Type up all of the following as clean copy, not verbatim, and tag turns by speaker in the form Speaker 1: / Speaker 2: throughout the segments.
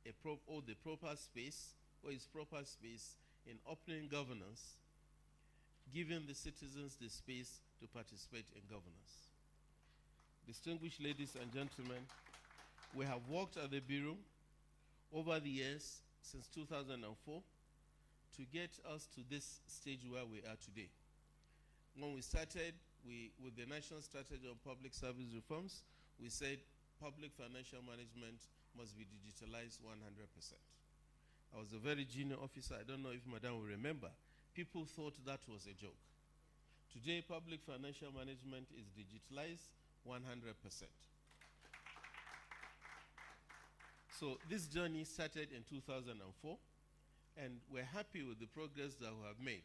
Speaker 1: the proper space, or its proper space in opening governance, giving the citizens the space to participate in governance. Distinguished ladies and gentlemen, we have worked at the Bureau over the years since 2004 to get us to this stage where we are today. When we started with the National Strategy on Public Service Reforms, we said public financial management must be digitalized 100%. I was a very junior officer. I don't know if Madam will remember. People thought that was a joke. Today, public financial management is digitalized 100%. So this journey started in 2004, and we're happy with the progress that we have made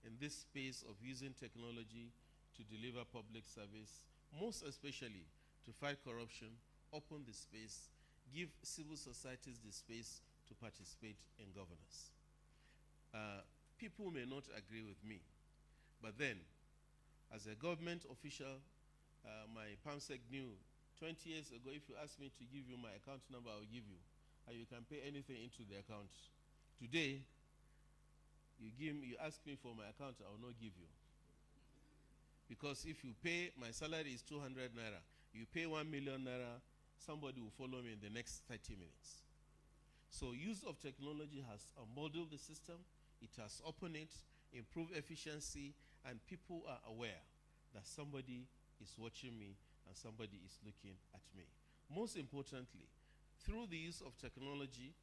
Speaker 1: in this space of using technology to deliver public service, most especially to fight corruption, open the space, give civil societies the space to participate in governance. People may not agree with me, but then, as a government official, my PAMSEC knew 20 years ago, if you ask me to give you my account number, I'll give you. And you can pay anything into the account. Today, you ask me for my account, I will not give you. Because if you pay, my salary is 200 naira. You pay 1 million naira, somebody will follow me in the next 30 minutes. So use of technology has modeled the system, it has opened it, improved efficiency, and people are aware that somebody is watching me and somebody is looking at me. Most importantly, through the use of technology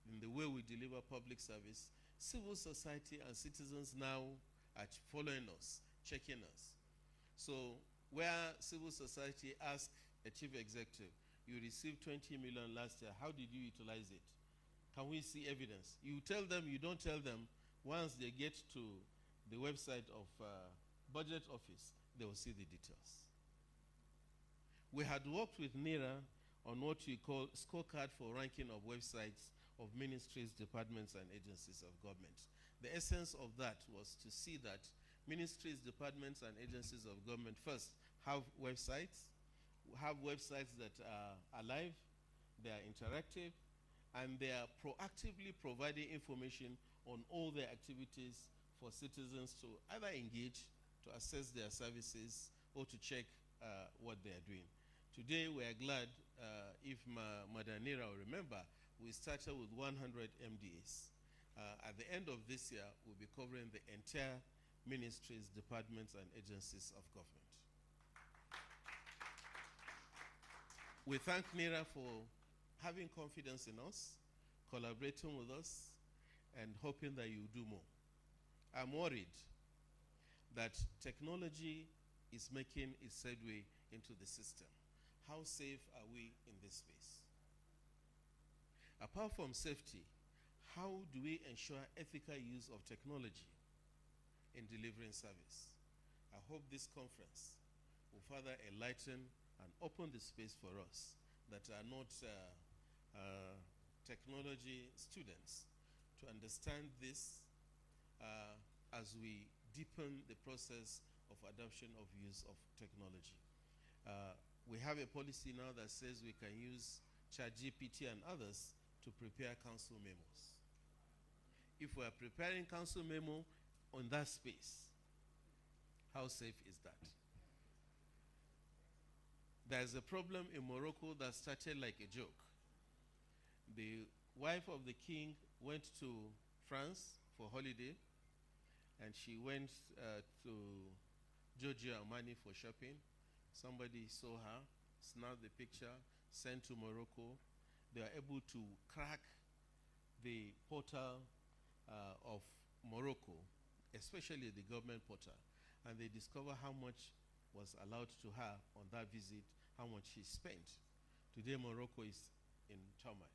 Speaker 1: in the way we deliver public service, civil society and citizens now are following us, checking us. So where civil society asks a chief executive, you received 20 million last year, how did you utilize it? Can we see evidence? You tell them, you don't tell them. Once they get to the website of budget office, they will see the details. We had worked with NIRA on what we call scorecard for ranking of websites of ministries, departments, and agencies of government. The essence of that was to see that ministries, departments, and agencies of government first have websites that are alive, they are interactive, and they are proactively providing information on all their activities for citizens to either engage, to assess their services, or to check what they are doing. Today, we are glad, if Madam Nira will remember, we started with 100 MDAs. At the end of this year, we'll be covering the entire ministries, departments, and agencies of government. We thank NIRA for having confidence in us, collaborating with us, and hoping that you do more. I'm worried that technology is making its headway into the system. How safe are we in this space? Apart from safety, how do we ensure ethical use of technology in delivering service? I hope this conference will further enlighten and open the space for us that are not technology students to understand this as we deepen the process of adoption of use of technology. We have a policy now that says we can use ChatGPT and others to prepare council memos. If we are preparing council memo on that space, how safe is that? There's a problem in Morocco that started like a joke. The wife of the king went to France for holiday, and she went to Giorgio Armani for shopping. Somebody saw her, snapped the picture, sent to Morocco. They were able to crack the portal of Morocco, especially the government portal, and they discovered how much was allowed to her on that visit, how much she spent. Today, Morocco is in turmoil.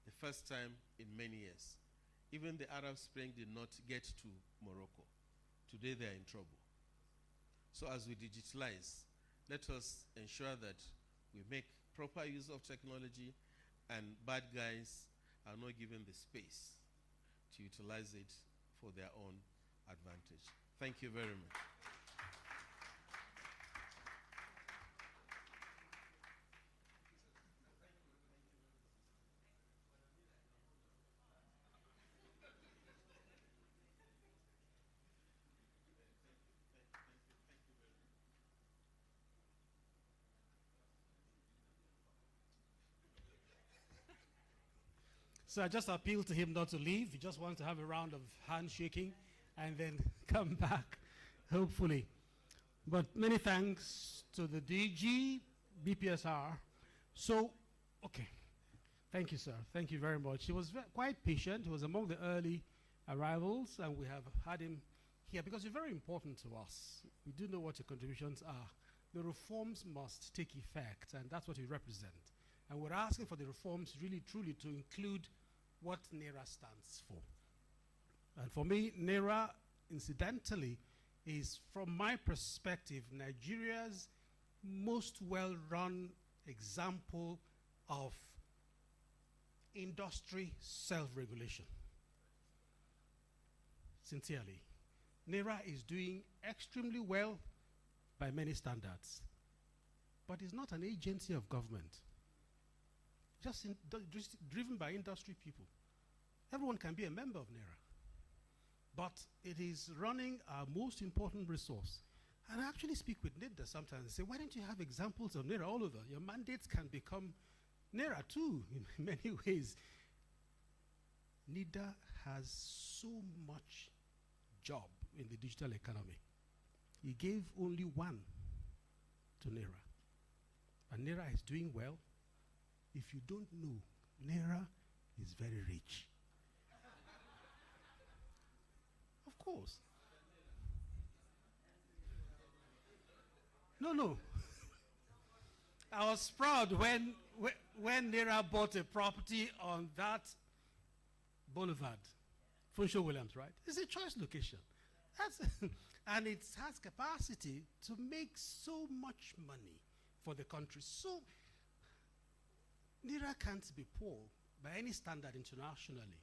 Speaker 1: The first time in many years. Even the Arab Spring did not get to Morocco. Today, they are in trouble. So as we digitalize, let us ensure that we make proper use of technology and bad guys are not given the space to utilize it for their own advantage. Thank you very much.
Speaker 2: So I just appeal to him not to leave. He just wants to have a round of handshaking and then come back, hopefully. But many thanks to the DG, BPSR. So, okay. Thank you, sir. Thank you very much. He was quite patient. He was among the early arrivals, and we have had him here because you're very important to us. We do know what your contributions are. The reforms must take effect, and that's what we represent. And we're asking for the reforms really, truly to include what NERA stands for. And for me, NERA, incidentally, is, from my perspective, Nigeria's most well-run example of industry self-regulation. Sincerely. NERA is doing extremely well by many standards, but it's not an agency of government. Just driven by industry people. Everyone can be a member of NERA, but it is running our most important resource. And I actually speak with NIDA sometimes and say, why don't you have examples of NERA all over? Your mandates can become NERA too, in many ways. NIDA has so much job in the digital economy. He gave only one to NERA. And NERA is doing well. If you don't know, NERA is very rich. Of course. No. I was proud when NERA bought a property on that boulevard. Funshaw Williams, right? It's a choice location. And it has capacity to make so much money for the country. So NERA can't be poor by any standard internationally.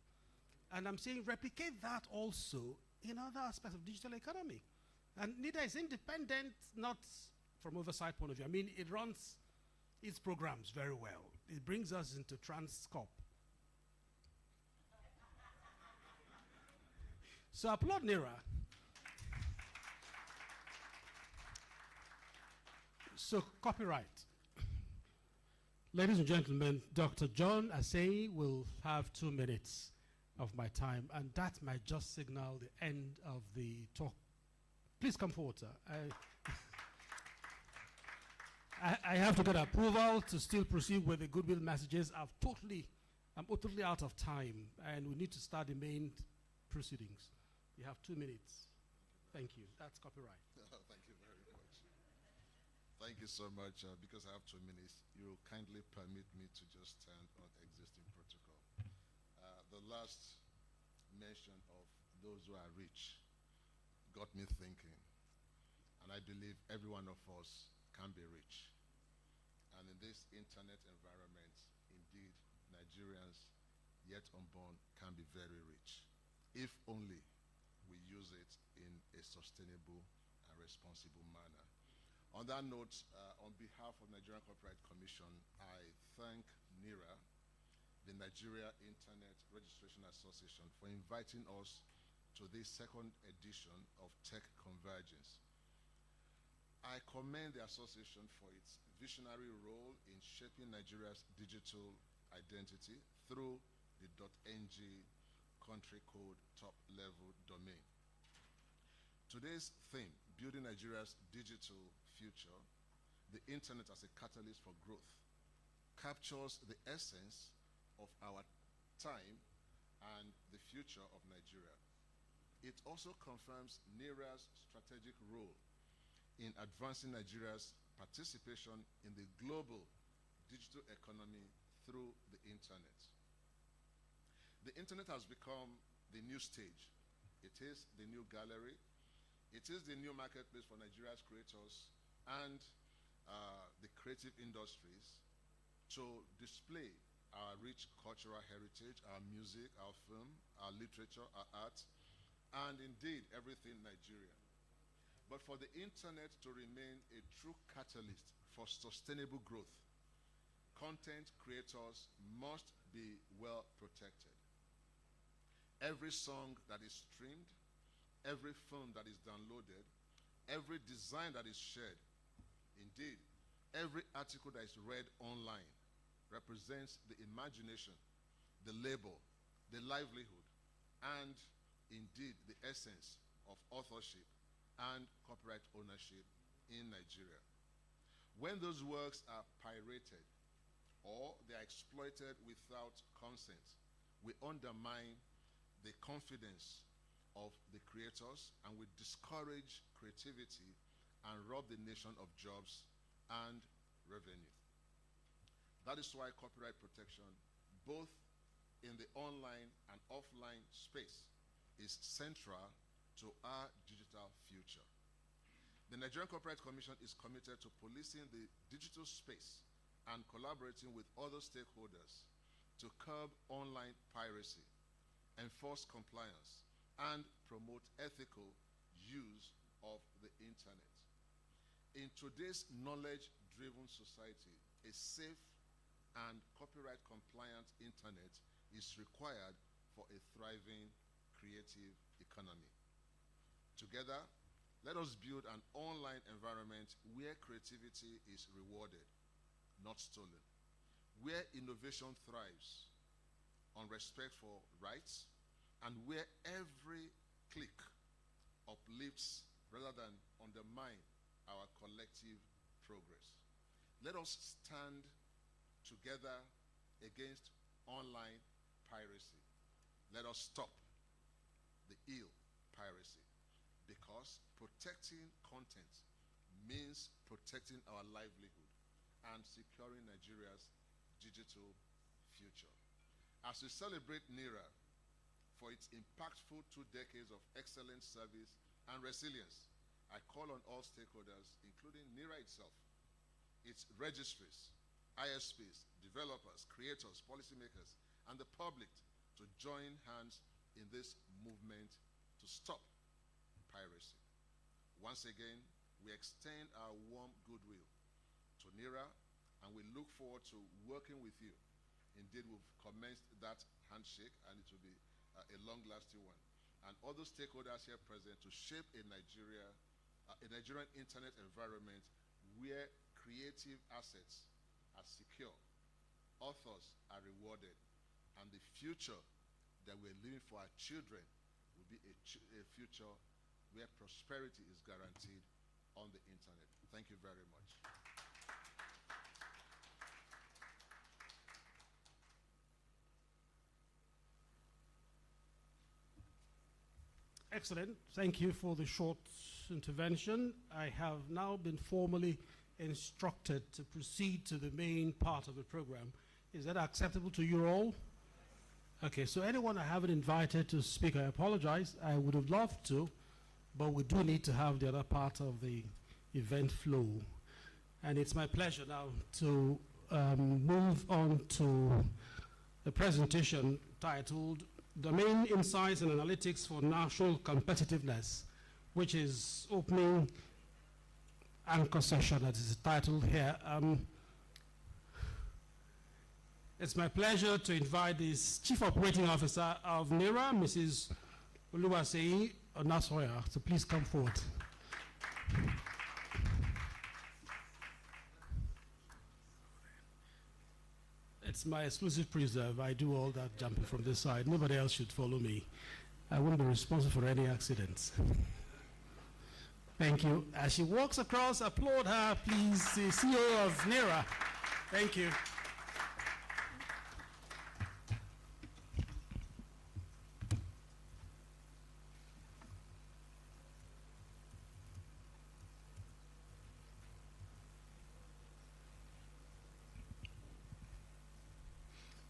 Speaker 2: And I'm saying replicate that also in other aspects of digital economy. And NERA is independent, not from oversight point of view. I mean, it runs its programs very well. It brings us into Transcorp. So applaud NERA. So copyright. Ladies and gentlemen, Dr. John Asseyi will have 2 minutes of my time, and that might just signal the end of the talk. Please come forward, sir. I have to get approval to still proceed with the Goodwill messages. I'm totally out of time, and we need to start the main proceedings. You have 2 minutes. Thank you. That's copyright.
Speaker 3: Thank you very much. Thank you so much. Because I have 2 minutes, you will kindly permit me to just stand on existing protocol. The last mention of those who are rich got me thinking, and I believe every one of us can be rich. And in this internet environment, indeed, Nigerians yet unborn can be very rich, if only we use it in a sustainable and responsible manner. On that note, on behalf of Nigerian Copyright Commission, I thank NERA, the Nigeria Internet Registration Association, for inviting us to this second edition of Tech Convergence. I commend the association for its visionary role in shaping Nigeria's digital identity through the .ng country code top-level domain. Today's theme, building Nigeria's digital future, the internet as a catalyst for growth, captures the essence of our time and the future of Nigeria. It also confirms NERA's strategic role in advancing Nigeria's participation in the global digital economy through the internet. The internet has become the new stage. It is the new gallery. It is the new marketplace for Nigeria's creators and the creative industries to display our rich cultural heritage, our music, our film, our literature, our art, and indeed everything Nigerian. But for the internet to remain a true catalyst for sustainable growth, content creators must be well protected. Every song that is streamed, every film that is downloaded, every design that is shared, indeed, every article that is read online represents the imagination, the labor, the livelihood, and indeed the essence of authorship and copyright ownership in Nigeria. When those works are pirated or they are exploited without consent, we undermine the confidence of the creators, and we discourage creativity and rob the nation of jobs and revenue. That is why copyright protection, both in the online and offline space, is central to our digital future. The Nigerian Copyright Commission is committed to policing the digital space and collaborating with other stakeholders to curb online piracy, enforce compliance, and promote ethical use of the internet. In today's knowledge-driven society, a safe and copyright-compliant internet is required for a thriving creative economy. Together, let us build an online environment where creativity is rewarded, not stolen, where innovation thrives on respect for rights, and where every click uplifts rather than undermine our collective progress. Let us stand together against online piracy. Let us stop the ill piracy, because protecting content means protecting our livelihood and securing Nigeria's digital future. As we celebrate NIRA for its impactful 2 decades of excellent service and resilience, I call on all stakeholders, including NIRA itself, its registries, ISPs, developers, creators, policymakers, and the public to join hands in this movement to stop piracy. Once again, we extend our warm goodwill to NIRA, and we look forward to working with you. Indeed, we've commenced that handshake, and it will be a long-lasting one. And other stakeholders here present to shape a Nigerian internet environment where creative assets are secure, authors are rewarded, and the future that we're leaving for our children will be a future where prosperity is guaranteed on the internet. Thank you very much.
Speaker 2: Excellent. Thank you for the short intervention. I have now been formally instructed to proceed to the main part of the program. Is that acceptable to you all? Okay, so anyone I haven't invited to speak, I apologize. I would have loved to, but we do need to have the other part of the event flow. And it's my pleasure now to move on to the presentation titled Domain Insights and Analytics for National Competitiveness, which is opening anchor session, as is titled here. It's my pleasure to invite the Chief Operating Officer of NIRA, Mrs. Oluwaseyi Onasoya, so please come forward. It's my exclusive preserve. I do all that jumping from this side. Nobody else should follow me. I won't be responsible for any accidents. Thank you. As she walks across, applaud her, please, the CEO of NIRA. Thank you.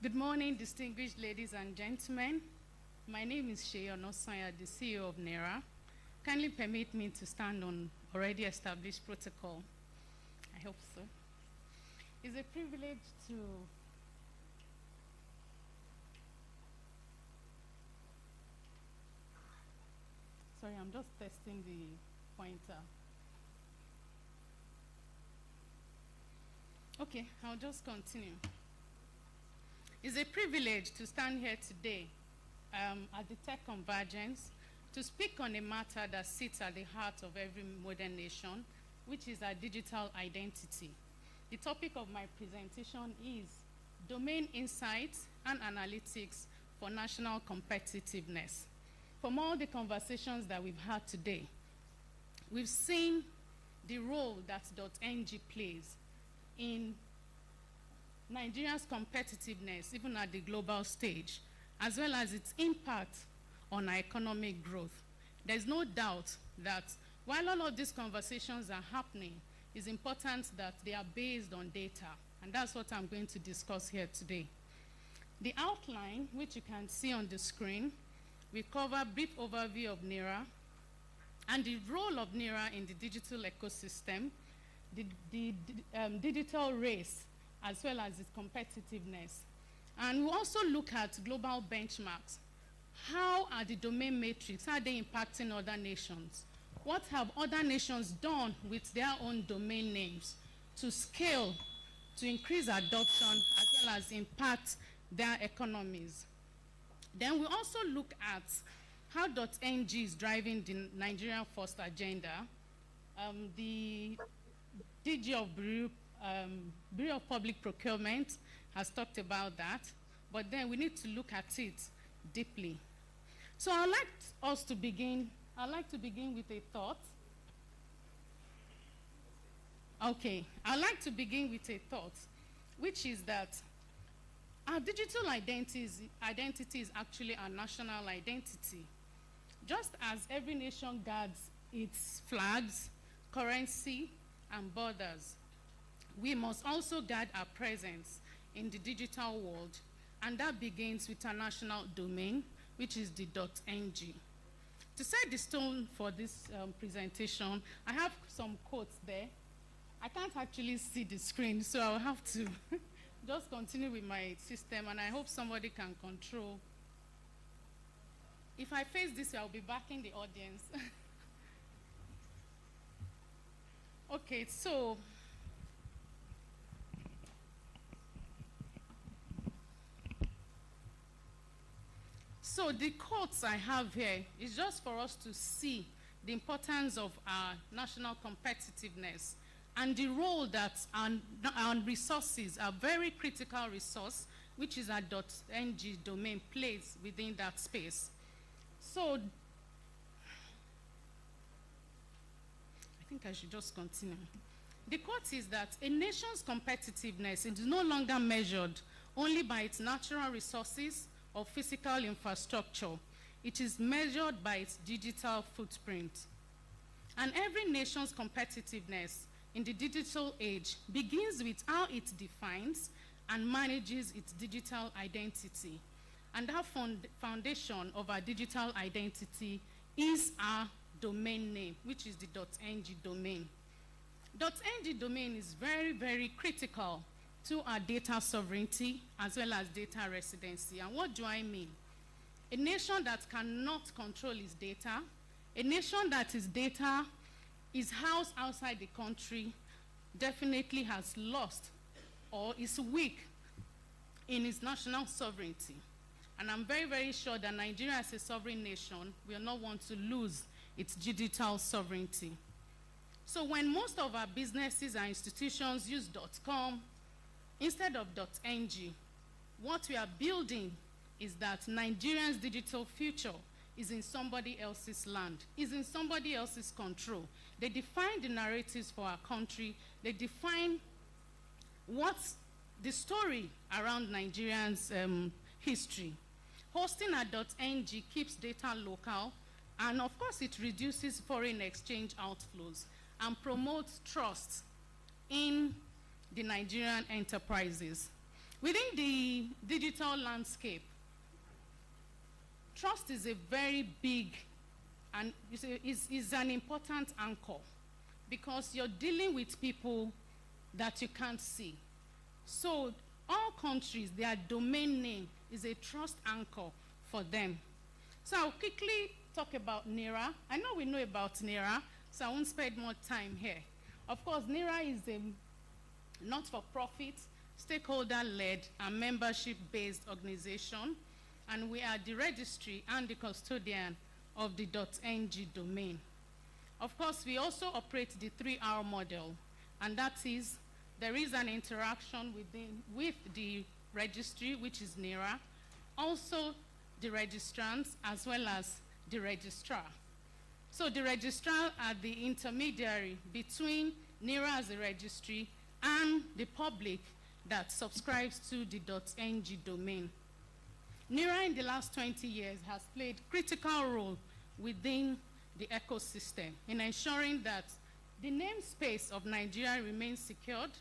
Speaker 4: Good morning, distinguished ladies and gentlemen. My name is Seyi Onosanya, the CEO of NIRA. Kindly permit me to stand on already established protocol. I hope so. It's a privilege to sorry, I'm just testing the pointer. Okay, I'll just continue. It's a privilege to stand here today at the Tech Convergence to speak on a matter that sits at the heart of every modern nation, which is our digital identity. The topic of my presentation is domain insights and analytics for national competitiveness. From all the conversations that we've had today, we've seen the role that .ng plays in Nigeria's competitiveness, even at the global stage, as well as its impact on our economic growth. There's no doubt that while all of these conversations are happening, it's important that they are based on data, and that's what I'm going to discuss here today. The outline, which you can see on the screen, we cover a brief overview of NERA and the role of NERA in the digital ecosystem, the digital race, as well as its competitiveness. And we also look at global benchmarks. How are the domain metrics, how are they impacting other nations? What have other nations done with their own domain names to scale, to increase adoption, as well as impact their economies? Then we also look at how .ng is driving the Nigerian First agenda. The DG of Bureau of Public Procurement has talked about that, but then we need to look at it deeply. So I'd like to begin with a thought. Okay, I'd like to begin with a thought, which is that our digital identity is actually our national identity. Just as every nation guards its flags, currency, and borders, we must also guard our presence in the digital world, and that begins with our national domain, which is the .ng. To set the stone for this presentation, I have some quotes there. I can't actually see the screen, so I'll have to just continue with my system, and I hope somebody can control. If I face this way, I'll be backing the audience. Okay, so the quotes I have here is just for us to see the importance of our national competitiveness and the role that our resources, our very critical resource, which is our .ng domain, plays within that space. So I think I should just continue. The quote is that a nation's competitiveness is no longer measured only by its natural resources or physical infrastructure. It is measured by its digital footprint. And every nation's competitiveness in the digital age begins with how it defines and manages its digital identity. And that foundation of our digital identity is our domain name, which is the .ng domain. .ng domain is very, very critical to our data sovereignty as well as data residency. And what do I mean? A nation that cannot control its data, a nation that its data is housed outside the country, definitely has lost or is weak in its national sovereignty. And I'm very, very sure that Nigeria as a sovereign nation will not want to lose its digital sovereignty. So when most of our businesses and institutions use .com instead of .ng, what we are building is that Nigeria's digital future is in somebody else's land, is in somebody else's control. They define the narratives for our country. They define what's the story around Nigerians' history. Hosting a .ng keeps data local, and of course it reduces foreign exchange outflows and promotes trust in the Nigerian enterprises. Within the digital landscape, trust is a very big and is an important anchor because you're dealing with people that you can't see. So all countries, their domain name is a trust anchor for them. So I'll quickly talk about NERA. I know we know about NERA, so I won't spend more time here. Of course, NERA is a not-for-profit, stakeholder-led, and membership-based organization, and we are the registry and the custodian of the .ng domain. Of course, we also operate the 3R model, and that is there is an interaction with the registry, which is NERA, also the registrants, as well as the registrar. So the registrar are the intermediary between NERA as a registry and the public that subscribes to the .ng domain. NERA in the last 20 years has played critical role within the ecosystem in ensuring that the namespace of Nigeria remains secured,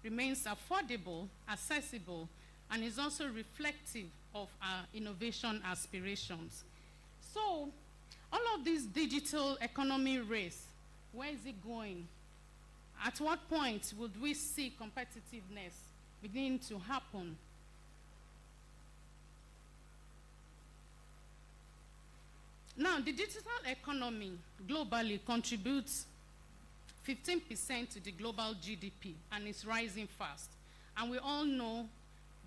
Speaker 4: remains affordable, accessible, and is also reflective of our innovation aspirations. So, all of this digital economy race, where is it going? At what point would we see competitiveness begin to happen? Now, the digital economy globally contributes 15% to the global GDP, and it's rising fast. And we all know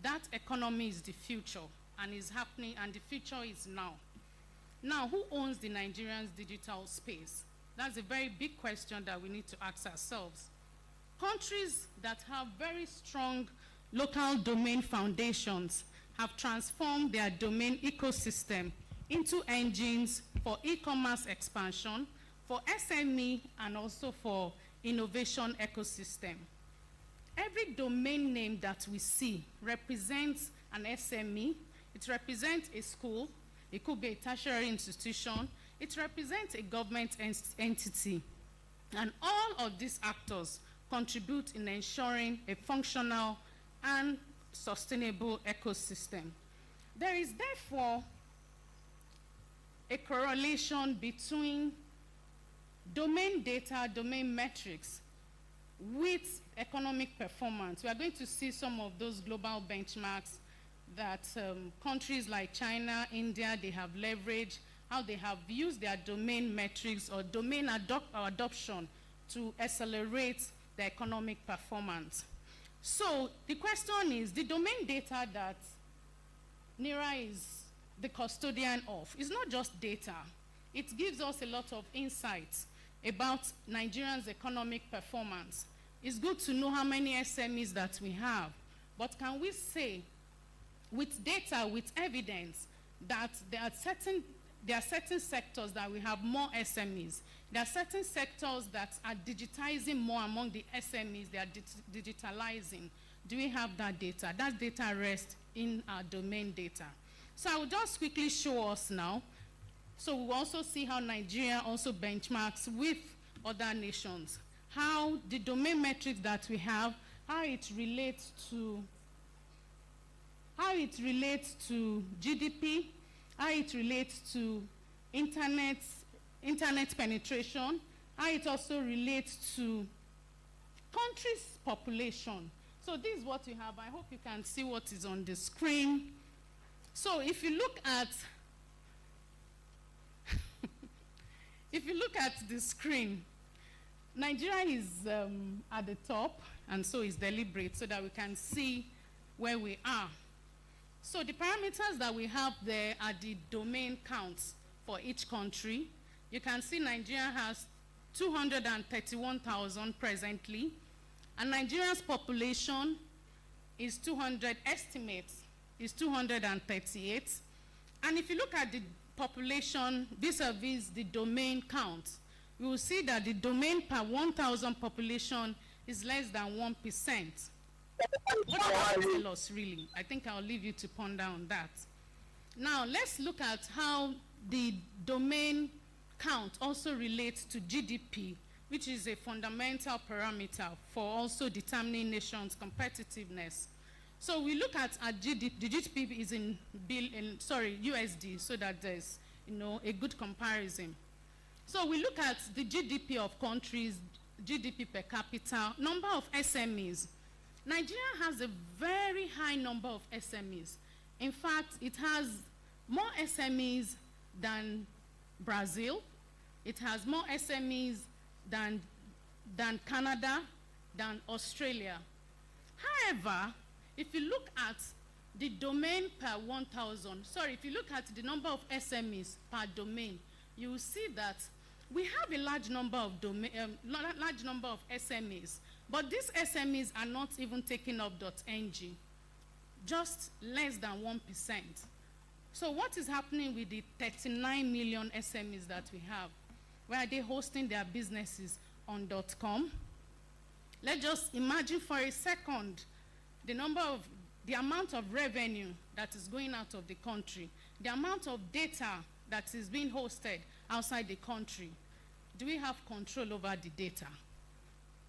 Speaker 4: that economy is the future, and is happening, and the future is now. Now, who owns the Nigerian's digital space? That's a very big question that we need to ask ourselves. Countries that have very strong local domain foundations have transformed their domain ecosystem into engines for e-commerce expansion, for SME, and also for innovation ecosystem. Every domain name that we see represents an SME. It represents a school. It could be a tertiary institution. It represents a government entity. And all of these actors contribute in ensuring a functional and sustainable ecosystem. There is therefore a correlation between domain data, domain metrics, with economic performance. We are going to see some of those global benchmarks that countries like China, India, they have leveraged, how they have used their domain metrics or domain adoption to accelerate the economic performance. So the question is, the domain data that NERA is the custodian of is not just data. It gives us a lot of insights about Nigeria's economic performance. It's good to know how many SMEs that we have, but can we say with data, with evidence, that there are certain sectors that we have more SMEs. There are certain sectors that are digitizing more among the SMEs. They are digitalizing. Do we have that data? That data rests in our domain data. So I will just quickly show us now. So we'll also see how Nigeria also benchmarks with other nations. How the domain metrics that we have, how it relates to GDP, how it relates to internet penetration, how it also relates to country's population. So this is what you have. I hope you can see what is on the screen. So if you look at the screen, Nigeria is at the top, and so is deliberate, so that we can see where we are. So the parameters that we have there are the domain counts for each country. You can see Nigeria has 231,000 presently, and Nigeria's population is 238. And if you look at the population vis-a-vis the domain count, we will see that the domain per 1,000 population is less than 1%. What does that tell us, really? I think I'll leave you to ponder on that. Now, let's look at how the domain count also relates to GDP, which is a fundamental parameter for also determining nations' competitiveness. So we look at our GDP. The GDP is in USD, so that there's a good comparison. So we look at the GDP of countries, GDP per capita, number of SMEs. Nigeria has a very high number of SMEs. In fact, it has more SMEs than Brazil. It has more SMEs than Canada, than Australia. However, if you look at the domain per 1,000, if you look at the number of SMEs per domain, you will see that we have a large number of SMEs, but these SMEs are not even taking up .ng. just less than 1%. So what is happening with the 39 million SMEs that we have? Where are they hosting their businesses on .com? Let's just imagine for a second the amount of revenue that is going out of the country, the amount of data that is being hosted outside the country. Do we have control over the data?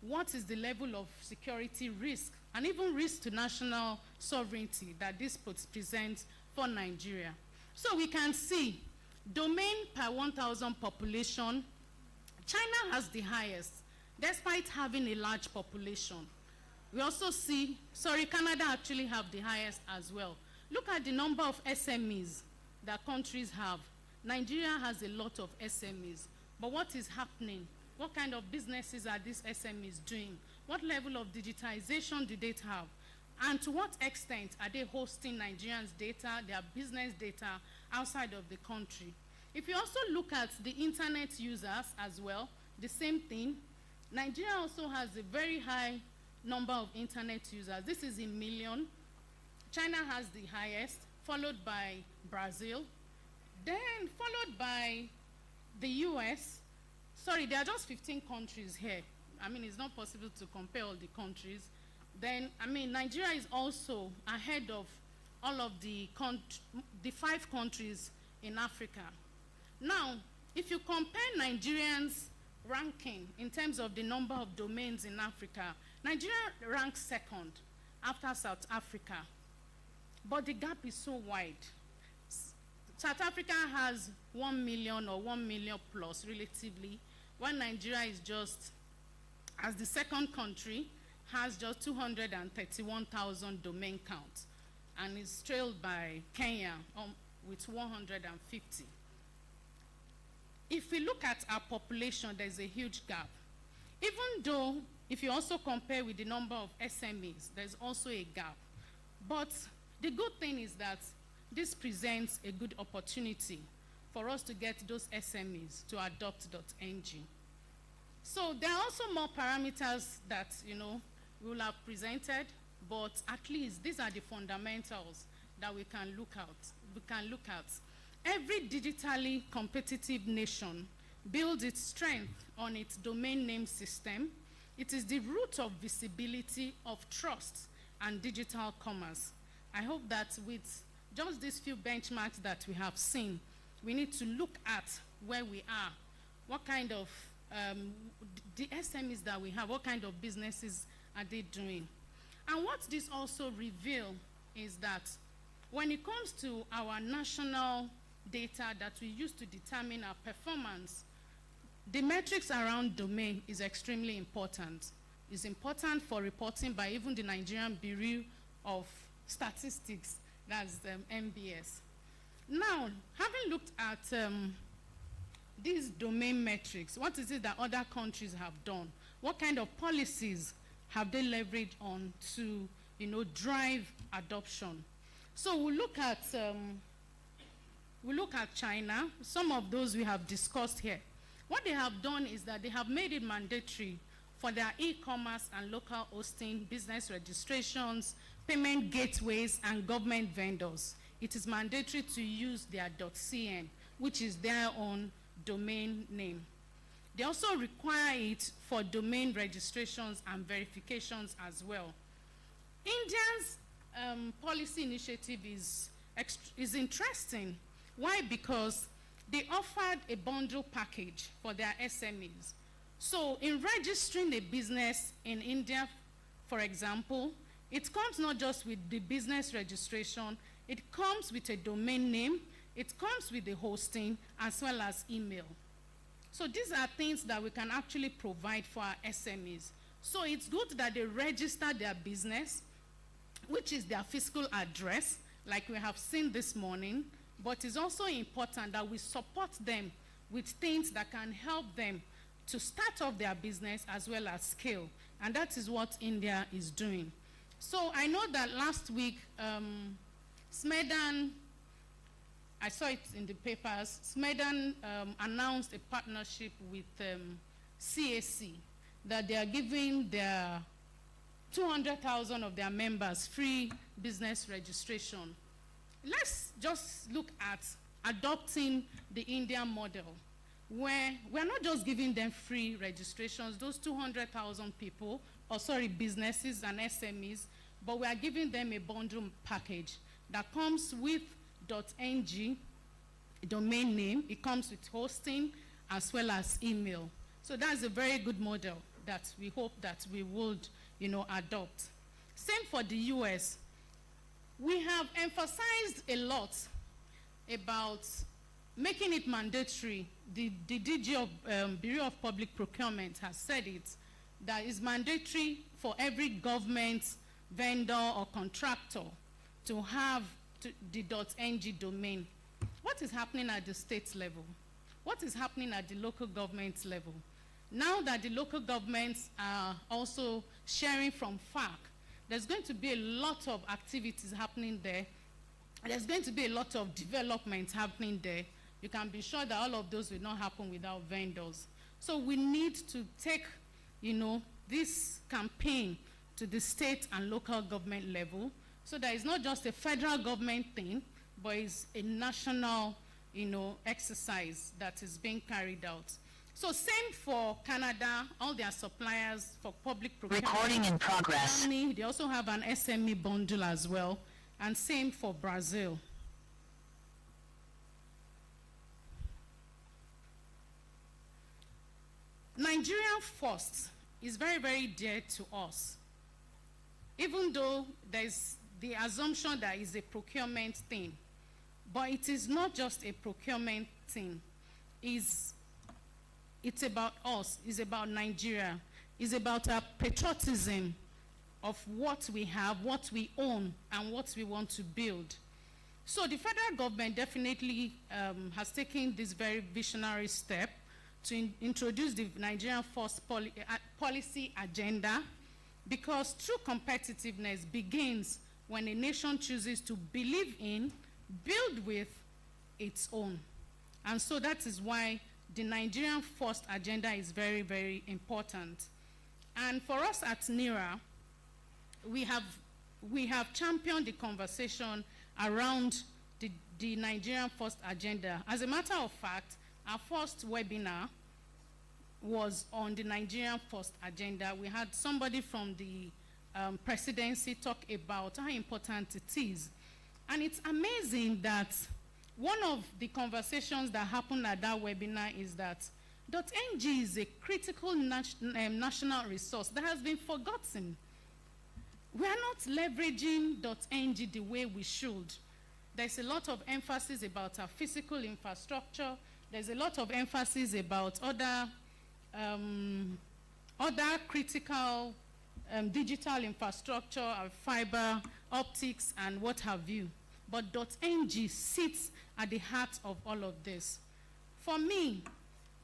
Speaker 4: What is the level of security risk and even risk to national sovereignty that this presents for Nigeria? So we can see domain per 1,000 population, China has the highest, despite having a large population. We also see, Canada actually have the highest as well. Look at the number of SMEs that countries have. Nigeria has a lot of SMEs, but what is happening? What kind of businesses are these SMEs doing? What level of digitization do they have? And to what extent are they hosting Nigerians' data, their business data, outside of the country? If you also look at the internet users as well, the same thing. Nigeria also has a very high number of internet users. This is in million. China has the highest, followed by Brazil, then followed by the US. Sorry, there are just 15 countries here. I mean, it's not possible to compare all the countries. Then, I mean, Nigeria is also ahead of all of the 5 countries in Africa. Now, if you compare Nigerians' ranking in terms of the number of domains in Africa, Nigeria ranks second after South Africa. But the gap is so wide. South Africa has 1 million or 1 million plus relatively, while Nigeria is just, as the second country, has just 231,000 domain count and is trailed by Kenya with 150. If we look at our population, there's a huge gap. Even though, if you also compare with the number of SMEs, there's also a gap. But the good thing is that this presents a good opportunity for us to get those SMEs to adopt.ng. So there are also more parameters that, we will have presented, but at least these are the fundamentals that we can look at. Every digitally competitive nation builds its strength on its domain name system. It is the root of visibility, of trust, and digital commerce. I hope that with just these few benchmarks that we have seen, we need to look at where we are, what kind of, the SMEs that we have, what kind of businesses are they doing? And what this also reveals is that when it comes to our national data that we use to determine our performance, the metrics around domain is extremely important. It's important for reporting by even the Nigerian Bureau of Statistics, that's MBS. Now, having looked at these domain metrics, what is it that other countries have done? What kind of policies have they leveraged on to, drive adoption? So we look at China. Some of those we have discussed here. What they have done is that they have made it mandatory for their e-commerce and local hosting, business registrations, payment gateways, and government vendors. It is mandatory to use their .cn, which is their own domain name. They also require it for domain registrations and verifications as well. India's policy initiative is interesting. Why? Because they offered a bundle package for their SMEs. So in registering a business in India, for example, it comes not just with the business registration, it comes with a domain name, it comes with the hosting, as well as email. So these are things that we can actually provide for our SMEs. So it's good that they register their business, which is their physical address, like we have seen this morning, but it's also important that we support them with things that can help them to start off their business as well as scale. And that is what India is doing. So I know that last week, Smedan, I saw it in the papers, Smedan announced a partnership with CAC, that they are giving their 200,000 of their members free business registration. Let's just look at adopting the Indian model, where we're not just giving them free registrations, those 200,000 people, businesses and SMEs, but we are giving them a bundle package that comes with .ng domain name, it comes with hosting as well as email. So that's a very good model that we hope that we would, adopt. Same for the US. We have emphasized a lot about making it mandatory. The DG of Bureau of Public Procurement has said it, that it's mandatory for every government vendor or contractor to have the .ng domain. What is happening at the state level? What is happening at the local government level? Now that the local governments are also sharing from FARC, there's going to be a lot of activities happening there. There's going to be a lot of development happening there. You can be sure that all of those will not happen without vendors. So we need to take, this campaign to the state and local government level, so that it's not just a federal government thing, but it's a national, exercise that is being carried out. So same for Canada, all their suppliers for public procurement.
Speaker 5: Recording in progress.
Speaker 4: Germany, they also have an SME bundle as well, and same for Brazil. Nigerian first is very, very dear to us. Even though there's the assumption that it's a procurement thing, but it is not just a procurement thing. It's about us, it's about Nigeria, it's about our patriotism of what we have, what we own, and what we want to build. So the federal government definitely has taken this very visionary step to introduce the Nigerian First policy agenda, because true competitiveness begins when a nation chooses to believe in, build with its own. And so that is why the Nigerian First agenda is very, very important. And for us at NERA, we have championed the conversation around the Nigerian First agenda. As a matter of fact, our first webinar was on the Nigerian First agenda. We had somebody from the presidency talk about how important it is. And it's amazing that one of the conversations that happened at that webinar is that .ng is a critical national resource that has been forgotten. We are not leveraging .ng the way we should. There's a lot of emphasis about our physical infrastructure. There's a lot of emphasis about other critical digital infrastructure, fiber optics, and what have you. But .ng sits at the heart of all of this. For me,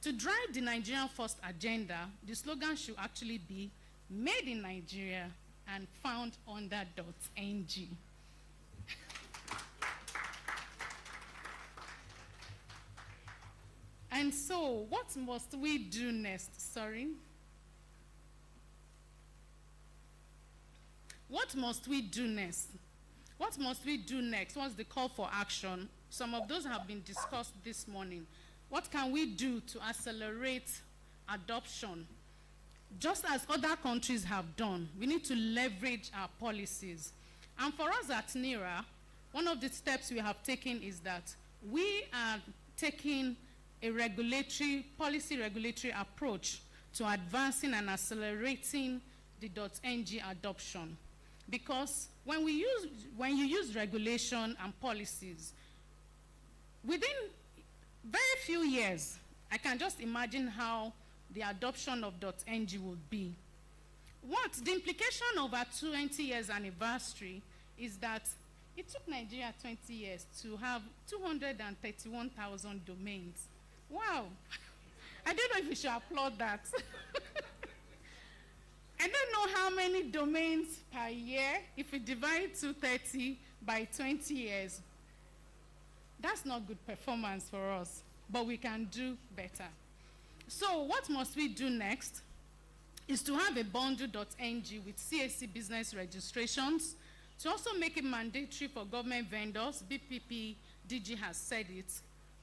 Speaker 4: to drive the Nigerian First agenda, the slogan should actually be made in Nigeria and found under .ng. And so, what must we do next? Sorry. What must we do next? What must we do next? What's the call for action? Some of those have been discussed this morning. What can we do to accelerate adoption? Just as other countries have done, we need to leverage our policies. And for us at NERA, one of the steps we have taken is that we are taking a policy regulatory approach to advancing and accelerating the .ng adoption. Because when you use regulation and policies, within very few years, I can just imagine how the adoption of .ng would be. The implication of our 20 years anniversary is that it took Nigeria 20 years to have 231,000 domains. Wow. I don't know if we should applaud that. I don't know how many domains per year. If we divide 230 by 20 years, that's not good performance for us, but we can do better. So what must we do next? is to have a bundle.ng with CAC business registrations, to also make it mandatory for government vendors. BPP DG has said it.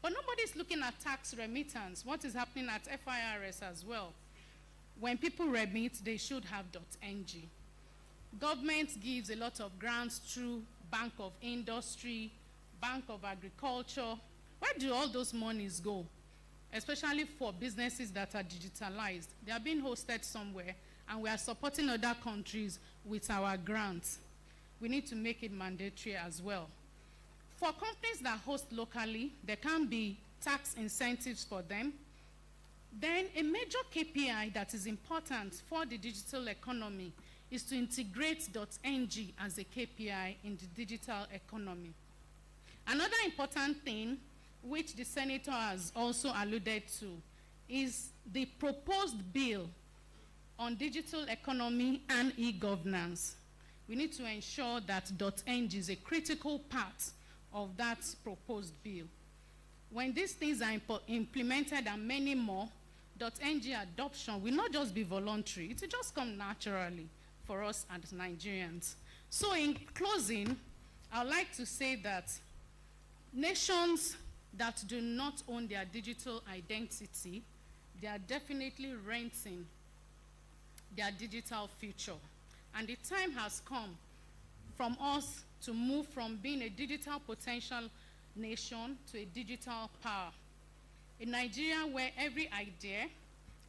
Speaker 4: But nobody's looking at tax remittance, what is happening at FIRS as well. When people remit, they should have .ng. Government gives a lot of grants through Bank of Industry, Bank of Agriculture. Where do all those monies go? Especially for businesses that are digitalized. They are being hosted somewhere, and we are supporting other countries with our grants. We need to make it mandatory as well. For companies that host locally, there can be tax incentives for them. Then a major KPI that is important for the digital economy is to integrate .ng as a KPI in the digital economy. Another important thing, which the Senator has also alluded to, is the proposed bill on digital economy and e-governance. We need to ensure that .ng is a critical part of that proposed bill. When these things are implemented and many more, .ng adoption will not just be voluntary, it will just come naturally for us as Nigerians. So in closing, I would like to say that nations that do not own their digital identity, they are definitely renting their digital future. And the time has come from us to move from being a digital potential nation to a digital power. A Nigeria where every idea,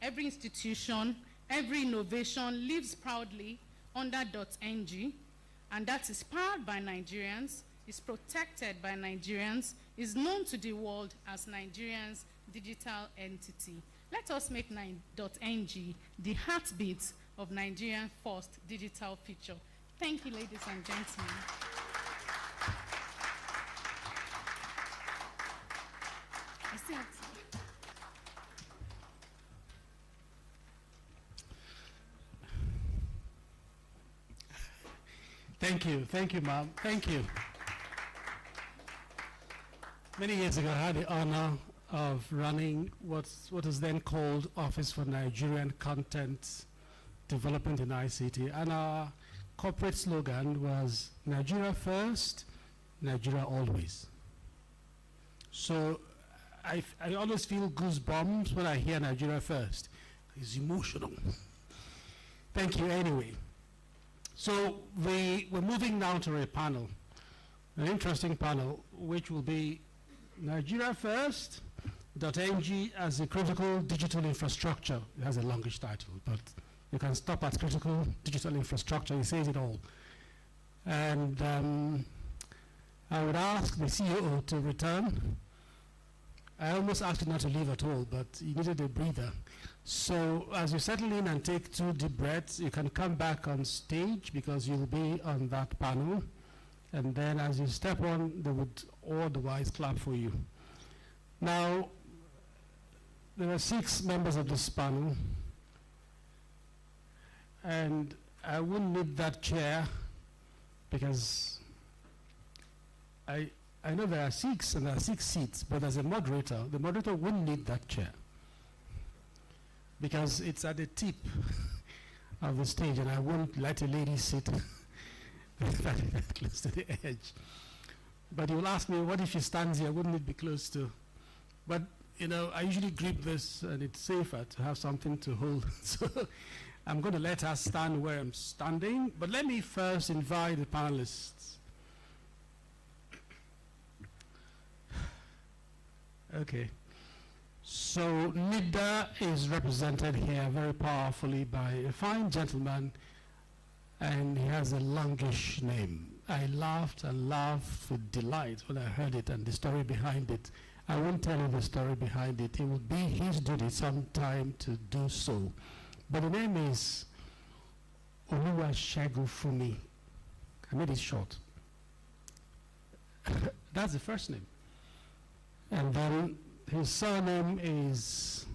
Speaker 4: every institution, every innovation lives proudly under .ng, and that is powered by Nigerians, is protected by Nigerians, is known to the world as Nigerians' digital entity. Let us make .ng the heartbeat of Nigerian first digital future. Thank you, ladies and gentlemen. I still have to.
Speaker 2: Thank you, ma'am. Thank you. Many years ago, I had the honor of running what is then called Office for Nigerian Content Development in ICT, and our corporate slogan was Nigeria first, Nigeria always. So I always feel goosebumps when I hear Nigeria first. It's emotional. Thank you anyway. So we're moving now to a panel, an interesting panel, which will be Nigeria first, .ng as a critical digital infrastructure. It has a longish title, but you can stop at critical digital infrastructure. It says it all. And I would ask the CEO to return. I almost asked him not to leave at all, but he needed a breather. So as you settle in and take 2 deep breaths, you can come back on stage because you'll be on that panel. And then as you step on, they would otherwise clap for you. Now, there are 6 members of this panel, and I wouldn't need that chair because I know there are 6 and there are 6 seats, but as a moderator, the moderator wouldn't need that chair because it's at the tip of the stage, and I won't let a lady sit very close to the edge. But you'll ask me, what if she stands here? Wouldn't it be close to? But, you know, I usually grip this, and it's safer to have something to hold. So I'm going to let her stand where I'm standing. But let me first invite the panelists. Okay. So NIDA is represented here very powerfully by a fine gentleman, and he has a longish name. I laughed and laughed with delight when I heard it and the story behind it. I won't tell you the story behind it. It would be his duty sometime to do so. But the name is Oluwasegun Fumi. I made it short. That's the first name. And then his surname is,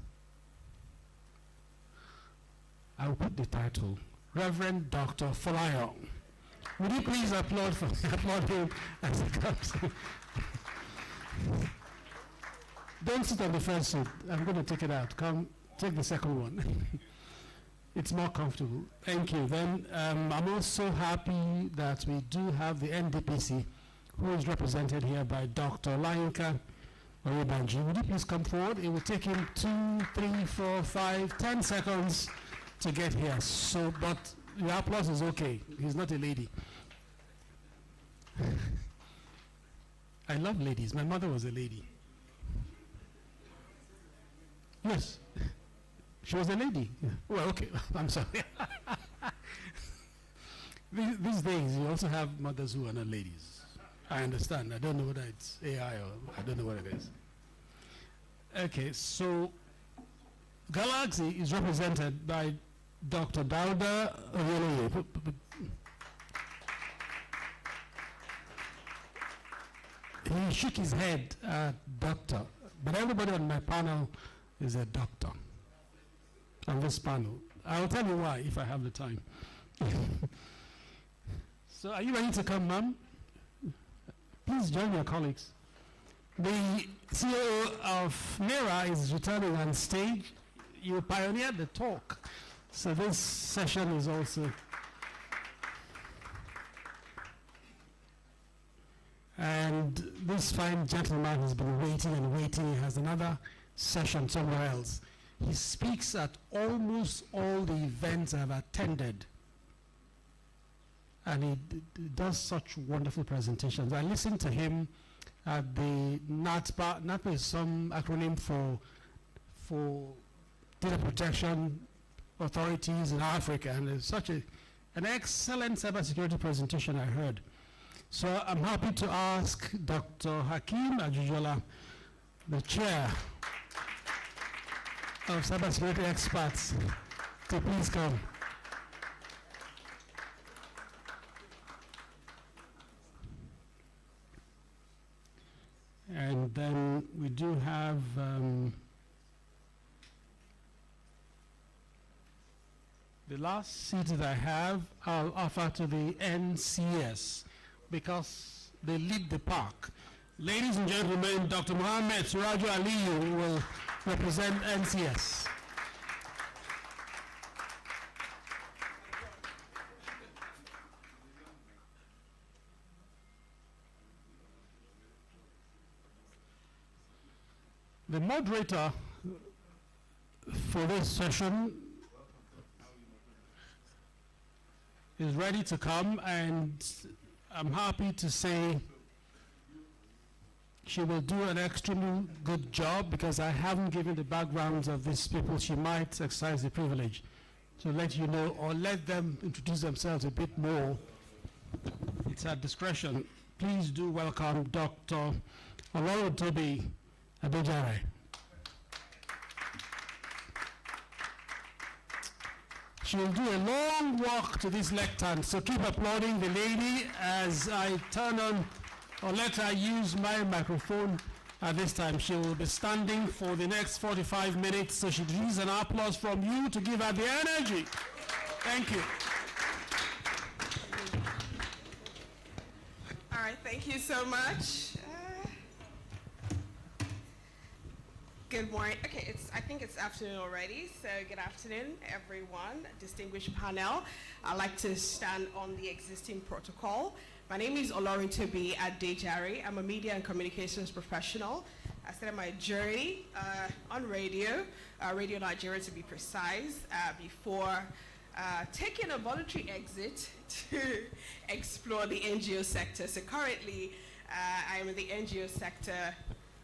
Speaker 2: I'll put the title, Reverend Dr. Folayong. Would you please applaud him as he comes in? Don't sit on the first seat. I'm going to take it out. Come, take the second one. It's more comfortable. Thank you. Then I'm also happy that we do have the NDPC, who is represented here by Dr. Lainka Oribanji. Would you please come forward? It will take him 2, 3, 4, 5, 10 seconds to get here. So, but your applause is okay. He's not a lady. I love ladies. My mother was a lady. Yes. She was a lady. Yeah. Well, okay. I'm sorry. These days, you also have mothers who are not ladies. I understand. I don't know whether it's AI or I don't know what it is. Okay, so Galaxy is represented by Dr. Dauda Oyeleye. He shook his head at doctor, but everybody on my panel is a doctor on this panel. I'll tell you why if I have the time. So are you ready to come, ma'am? Please join your colleagues. The CEO of NERA is returning on stage. You pioneered the talk. So this session is also. And this fine gentleman has been waiting and waiting. He has another session somewhere else. He speaks at almost all the events I've attended. And he does such wonderful presentations. I listened to him at the NATPA. NATPA is some acronym for data protection authorities in Africa. And it's such an excellent cybersecurity presentation I heard. So I'm happy to ask Dr. Hakeem Ajujola, the chair of cybersecurity experts, to please come. And then we do have the last seat that I have, I'll offer to the NCS because they lead the park. Ladies and gentlemen, Dr. Mohammed Suraju Aliyu will represent NCS. The moderator for this session is ready to come, and I'm happy to say she will do an extremely good job because I haven't given the backgrounds of these people. She might exercise the privilege to let you know or let them introduce themselves a bit more. It's at discretion. Please do welcome Dr. Olorotobi Adejare. She will do a long walk to this lectern, so keep applauding the lady as I turn on or let her use my microphone at this time. She will be standing for the next 45 minutes, so she needs an applause from you to give her the energy. Thank you.
Speaker 5: All right, thank you so much. Good morning. Okay, I think it's afternoon already, so good afternoon, everyone, distinguished panel. I'd like to stand on the existing protocol. My name is Oloruntobi Adejare. I'm a media and communications professional. I started my journey on Radio Nigeria to be precise, before taking a voluntary exit to explore the NGO sector. So currently, I'm in the NGO sector.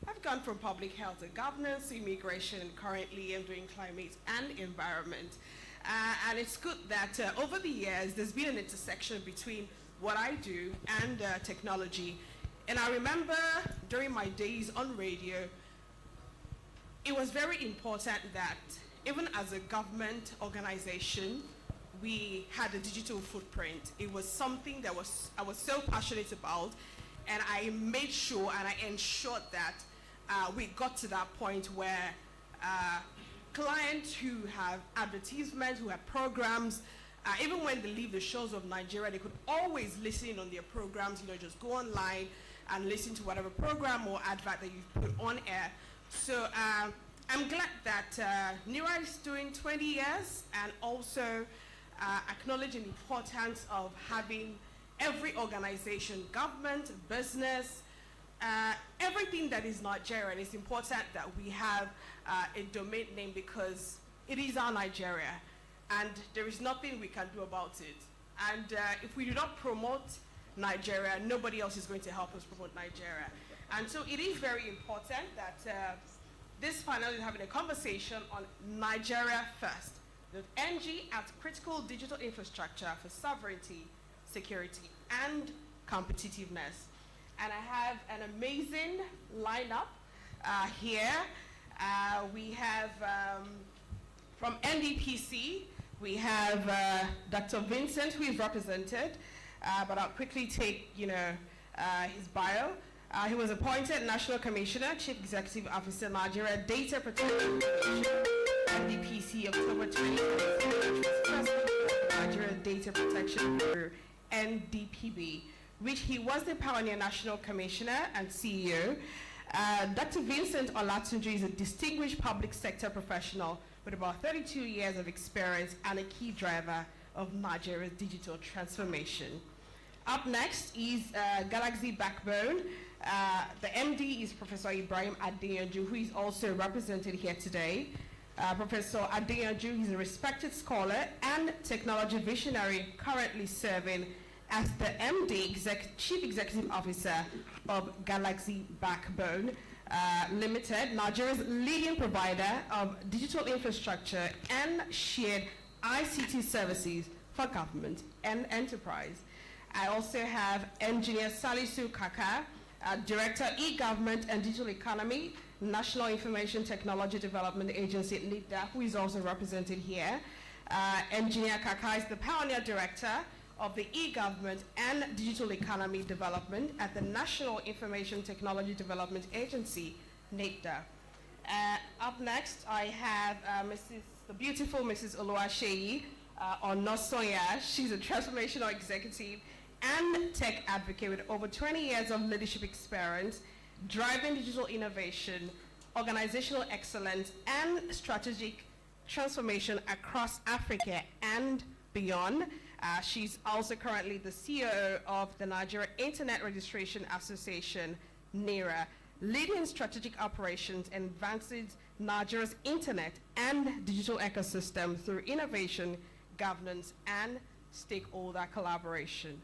Speaker 5: I've gone from public health to governance, immigration, and currently I'm doing climate and environment. And it's good that over the years, there's been an intersection between what I do and technology. And I remember during my days on radio, it was very important that even as a government organization, we had a digital footprint. It was something that I was so passionate about, and I made sure and I ensured that we got to that point where clients who have advertisements, who have programs, even when they leave the shores of Nigeria, they could always listen on their programs, just go online and listen to whatever program or advert that you've put on air. So I'm glad that NERA is doing 20 years and also acknowledging the importance of having every organization, government, business, everything that is Nigerian. It's important that we have a domain name because it is our Nigeria and there is nothing we can do about it. And if we do not promote Nigeria, nobody else is going to help us promote Nigeria. And so it is very important that this panel is having a conversation on Nigeria First, the NG as critical digital infrastructure for sovereignty, security, and competitiveness. And I have an amazing lineup here. We have from NDPC, we have Dr. Vincent, who is represented, but I'll quickly take, his bio. He was appointed National Commissioner, Chief Executive Officer, Nigeria Data Protection Commission, NDPC, October 2020, Nigeria Data Protection Bureau, NDPB, which he was the pioneer National Commissioner and CEO. Dr. Vincent Olatunji is a distinguished public sector professional with about 32 years of experience and a key driver of Nigeria's digital transformation. Up next is Galaxy Backbone. The MD is Professor Ibrahim Adeyanju, who is also represented here today. Professor Adeyanju is a respected scholar and technology visionary currently serving as the MD, Chief Executive Officer of Galaxy Backbone Limited, Nigeria's leading provider of digital infrastructure and shared ICT services for government and enterprise. I also have Engineer Salisu Kaka, Director E-Government and Digital Economy, National Information Technology Development Agency, NIDA, who is also represented here. Engineer Kaka is the Pioneer Director of the E-Government and Digital Economy Development at the National Information Technology Development Agency, NIDA. Up next, I have the beautiful Mrs. Oluwaseyi Onosoya. She's a transformational executive and tech advocate with over 20 years of leadership experience, driving digital innovation, organizational excellence, and strategic transformation across Africa and beyond. She's also currently the CEO of the Nigeria Internet Registration Association, NERA, leading strategic operations and advances Nigeria's internet and digital ecosystem through innovation, governance, and stakeholder collaboration.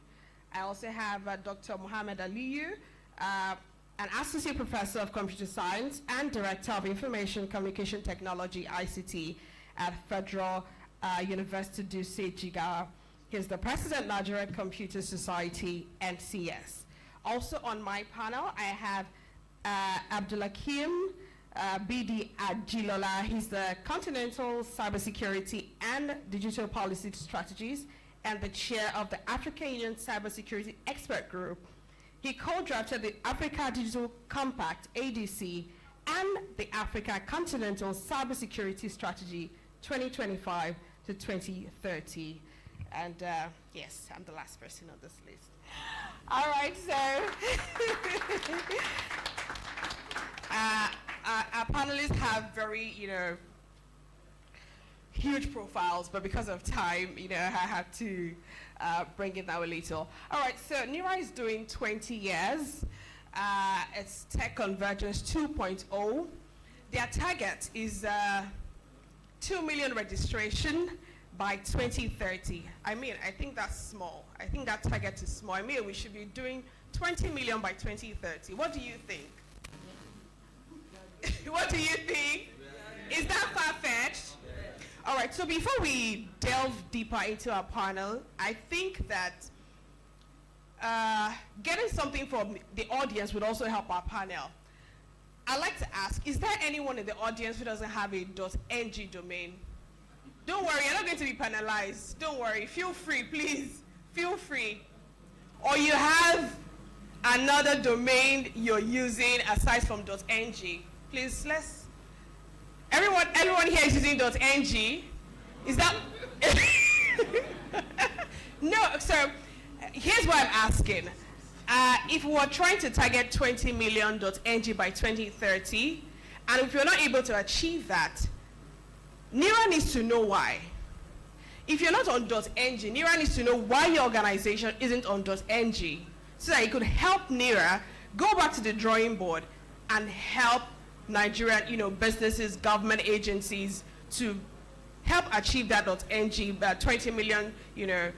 Speaker 5: I also have Dr. Mohammed Aliyu, an associate professor of computer science and director of information communication technology, ICT, at Federal University Dutse Jigawa. He's the president, Nigeria Computer Society, NCS. Also on my panel, I have Abdulakim BD Ajilola. He's the Continental Cybersecurity and Digital Policy Strategies and the chair of the African Union Cybersecurity Expert Group. He co-drafted the Africa Digital Compact, ADC, and the Africa Continental Cybersecurity Strategy 2025 to 2030. And yes, I'm the last person on this list. All right, so our panelists have very, huge profiles, but because of time, I have to bring it down a little. All right, so NERA is doing 20 years. It's Tech Convergence 2.0. Their target is 2 million registration by 2030. I think that's small. I think that target is small. We should be doing 20 million by 2030. What do you think? What do you think? Is that far-fetched? All right, so before we delve deeper into our panel, I think that getting something from the audience would also help our panel. I'd like to ask, is there anyone in the audience who doesn't have a .ng domain? Don't worry, you're not going to be penalized. Don't worry, feel free, please, feel free. Or you have another domain you're using aside from .ng. Please, everyone here is using .ng. Is that? No, so here's what I'm asking. If we were trying to target 20 million .ng by 2030, And if you're not able to achieve that, NERA needs to know why. If you're not on .ng, NERA needs to know why your organization isn't on .ng, so that it could help NERA go back to the drawing board and help Nigerian, businesses, government agencies to help achieve that .ng, 20 million,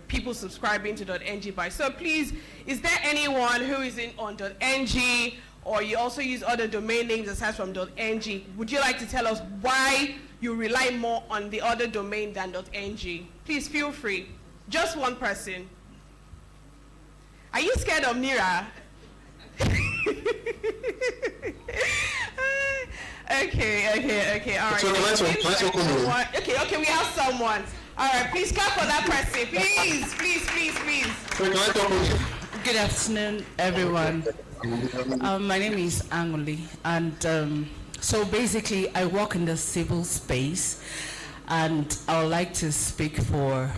Speaker 5: people subscribing to .ng by. So please, is there anyone who isn't on .ng, or you also use other domain names aside from .ng? Would you like to tell us why you rely more on the other domain than .ng? Please feel free. Just one person. Are you scared of NERA? Okay, all right. Okay, we have someone. All right, please clap for that person. Please.
Speaker 6: Good afternoon, everyone. My name is Angoli, and so basically I work in the civil space, and I would like to speak for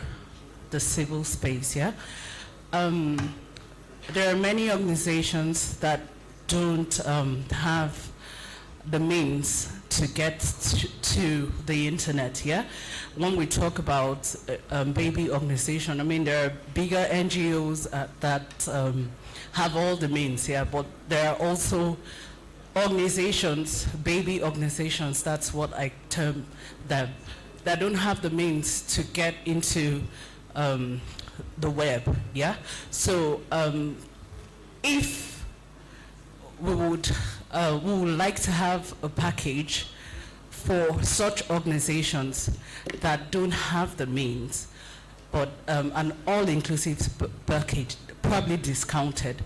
Speaker 6: the civil space, yeah? There are many organizations that don't have the means to get to the internet, yeah? When we talk about baby organization, I mean, there are bigger NGOs that have all the means, yeah, but there are also organizations, baby organizations, that's what I term them, that don't have the means to get into the web, yeah? So if we would like to have a package for such organizations that don't have the means, but an all-inclusive package, probably discounted,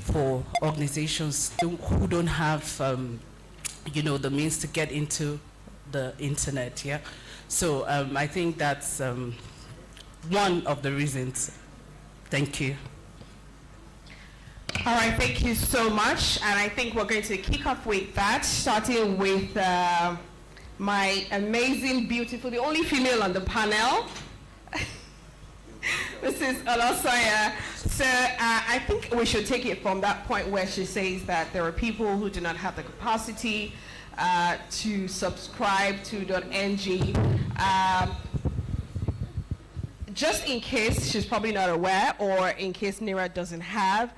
Speaker 6: for organizations who don't have, the means to get into the internet, yeah? So I think that's one of the reasons. Thank you.
Speaker 5: All right, thank you so much. And I think we're going to kick off with that, starting with my amazing, beautiful, the only female on the panel, Mrs. Olosanya. So I think we should take it from that point where she says that there are people who do not have the capacity to subscribe to .ng. Just in case she's probably not aware, or in case NERA doesn't have,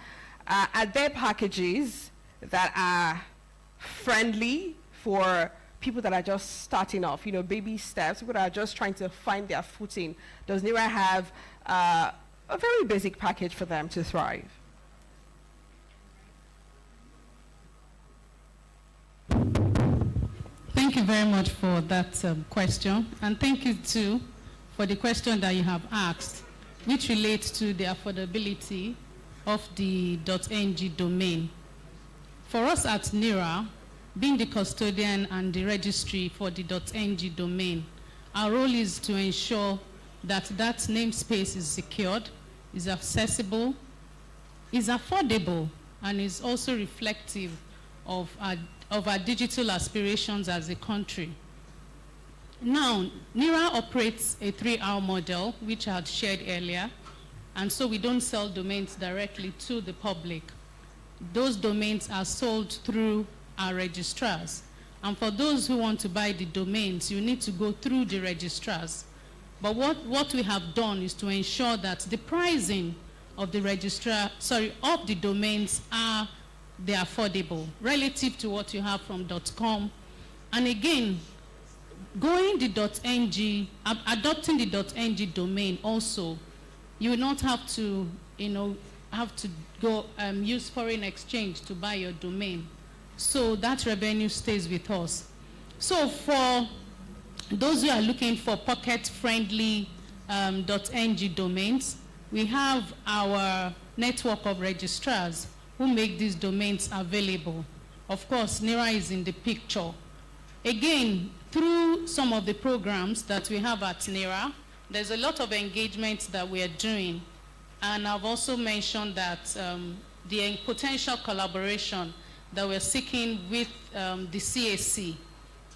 Speaker 5: are there packages that are friendly for people that are just starting off, baby steps, people that are just trying to find their footing? Does NERA have a very basic package for them to thrive?
Speaker 7: Thank you very much for that question, and thank you too for the question that you have asked, which relates to the affordability of the .ng domain. For us at NERA, being the custodian and the registry for the .ng domain, our role is to ensure that that namespace is secured, is accessible, is affordable, and is also reflective of our digital aspirations as a country. Now, NERA operates a 3R model, which I had shared earlier, and so we don't sell domains directly to the public. Those domains are sold through our registrars. And for those who want to buy the domains, you need to go through the registrars. But what we have done is to ensure that the pricing of the of the domains they're affordable relative to what you have from .com. And again, going the .ng, adopting the .ng domain also, you will not have to, go use foreign exchange to buy your domain. So that revenue stays with us. So for those who are looking for pocket-friendly .ng domains, we have our network of registrars who make these domains available. Of course, NERA is in the picture. Again, through some of the programs that we have at NERA, there's a lot of engagement that we are doing. And I've also mentioned that the potential collaboration that we're seeking with the CAC,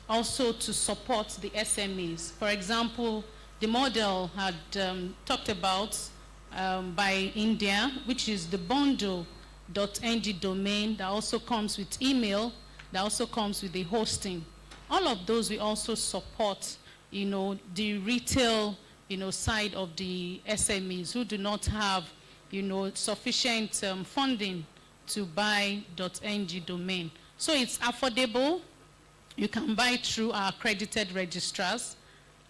Speaker 7: also to support the SMEs. For example, the model had talked about by India, which is the bundle.ng domain that also comes with email that also comes with the hosting. All of those we also support, the retail, side of the SMEs who do not have, sufficient funding to buy .ng domain. So it's affordable. You can buy through our accredited registrars.